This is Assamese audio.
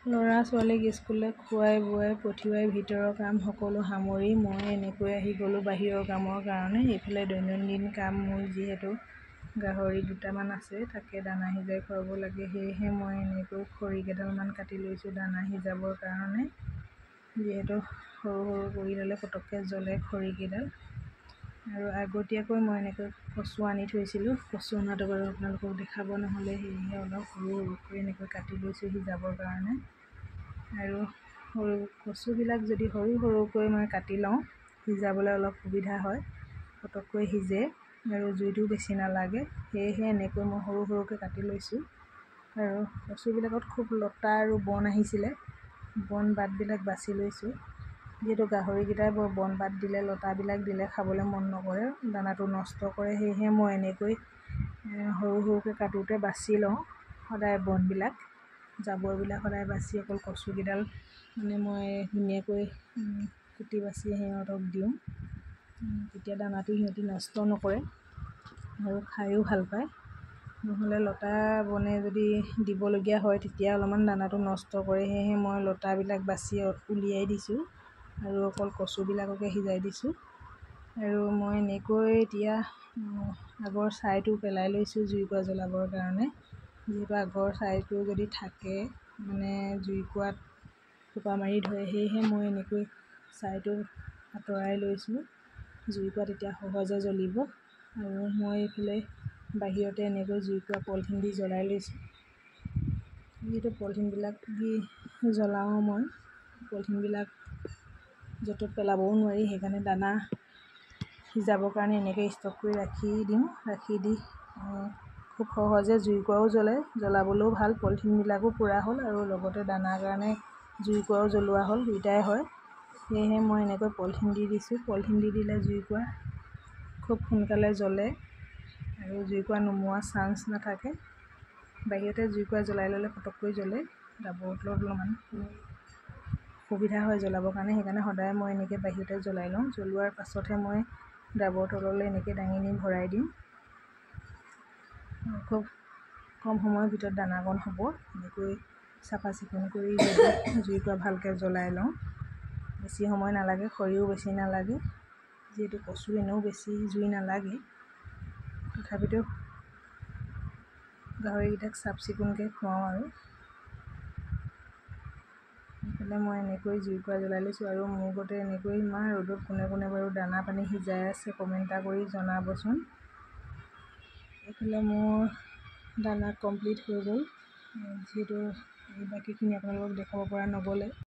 ল'ৰা ছোৱালীক স্কুললৈ খুৱাই বোৱাই পঠিওৱাই ভিতৰৰ কাম সকলো সামৰি মই এনেকৈ আহি গ'লোঁ বাহিৰৰ কামৰ কাৰণে। এইফালে দৈনন্দিন কাম মোৰ যিহেতু গাহৰি দুটামান আছে, তাকে দানা সিজাই খুৱাব লাগে। সেয়েহে মই এনেকৈ খৰি কেইডালমান কাটি লৈছোঁ দানা সিজাবৰ কাৰণে। যিহেতু সৰু সৰু কৰি ল'লে পটককৈ জ্বলে খৰিকেইডাল। আৰু আগতীয়াকৈ মই এনেকৈ কচু আনি থৈছিলোঁ। কচু অনাটো বাৰু আপোনালোকক দেখাব নহ'লে, সেয়েহে অলপ সৰু সৰুকৈ এনেকৈ কাটি লৈছোঁ সিজাবৰ কাৰণে। আৰু সৰু কচুবিলাক যদি সৰু সৰুকৈ মই কাটি লওঁ, সিজাবলৈ অলপ সুবিধা হয়, পটককৈ সিজে আৰু জুইটো বেছি নালাগে। সেয়েহে এনেকৈ মই সৰু সৰুকৈ কাটি লৈছোঁ। আৰু কচুবিলাকত খুব লতা আৰু বন আহিছিলে, বন বাটবিলাক বাছি লৈছোঁ। যিহেতু গাহৰিকেইটাই বৰ বন পাত দিলে, লতাবিলাক দিলে খাবলৈ মন নকৰে, দানাটো নষ্ট কৰে। সেয়েহে মই এনেকৈ সৰু সৰুকৈ কাটোঁতে বাছি লওঁ সদায় বনবিলাক, জাবৰবিলাক সদায় বাছি অকল কচুকেইডাল মানে মই ধুনীয়াকৈ কুটি বাছি সিহঁতক দিওঁ। তেতিয়া দানাটো সিহঁতি নষ্ট নকৰে আৰু খায়ো ভাল পায়। নহ'লে লতা বনে যদি দিবলগীয়া হয়, তেতিয়া অলপমান দানাটো নষ্ট কৰে। সেয়েহে মই লতাবিলাক বাছি উলিয়াই দিছোঁ আৰু অকল কচুবিলাককে সিজাই দিছোঁ। আৰু মই এনেকৈ এতিয়া আগৰ ছাইটো পেলাই লৈছোঁ জুইকুৰা জ্বলাবৰ কাৰণে। যিহেতু আগৰ ছাইটো যদি থাকে মানে জুইকুৰাত ফুটা মাৰি ধৰে, সেয়েহে মই এনেকৈ ছাইটো আঁতৰাই লৈছোঁ। জুইকুৰা তেতিয়া সহজে জ্বলিব। আৰু মই এইফালে বাহিৰতে এনেকৈ জুইকুৰা পলিথিন দি জ্বলাই লৈছোঁ। যিহেতু পলিথিনবিলাক দি জ্বলাওঁ মই, পলিথিনবিলাক য'ত ত'ত পেলাবও নোৱাৰি, সেইকাৰণে দানা সিজাবৰ কাৰণে এনেকৈ ষ্টক কৰি ৰাখি দিওঁ। ৰাখি দি খুব সহজে জুইকুৰাও জ্বলে, জ্বলাবলৈও ভাল, পলিথিনবিলাকো পোৰা হ'ল আৰু লগতে দানাৰ কাৰণে জুইকুৰাও জ্বলোৱা হ'ল, দুয়োটাই হয়। সেয়েহে মই এনেকৈ পলিথিন দি দিছোঁ। পলিথিন দি দিলে জুইকুৰা খুব সোনকালে জ্বলে আৰু জুইকুৰা নুমুৱাৰ চান্স নাথাকে। বাহিৰতে জুইকুৰা জ্বলাই ল'লে পটককৈ জ্বলে, ডাবৰ তলত অলপমান সুবিধা হয় জ্বলাবৰ কাৰণে। সেইকাৰণে সদায় মই এনেকৈ বাহিৰতে জ্বলাই লওঁ। জ্বলোৱাৰ পাছতহে মই ডাবৰ তললৈ এনেকৈ দাঙি নি ভৰাই দিওঁ। খুব কম সময়ৰ ভিতৰত দানাকণ হ'ব। এনেকৈ চাফা চিকুণ কৰি যদি জুইকুৰা ভালকৈ জ্বলাই লওঁ, বেছি সময় নালাগে, খৰিও বেছি নালাগে। যিহেতু কচু এনেও বেছি জুই নালাগে, তথাপিতো গাহৰিকেইটাক চাফ চিকুণকৈ খুৱাওঁ। আৰু সেইফালে মই এনেকৈ জুইকুৰা জ্বলাই লৈছোঁ। আৰু মোৰ গতে এনেকৈ ইমান ৰ'দত কোনে কোনে বাৰু দানা পানী সিজাই আছে, কমেণ্ট এটা কৰি জনাবচোন। এইফালে মোৰ দানা কমপ্লিট হৈ গ'ল। যিহেতু বাকীখিনি আপোনালোকক দেখাব পৰা নগ'লে।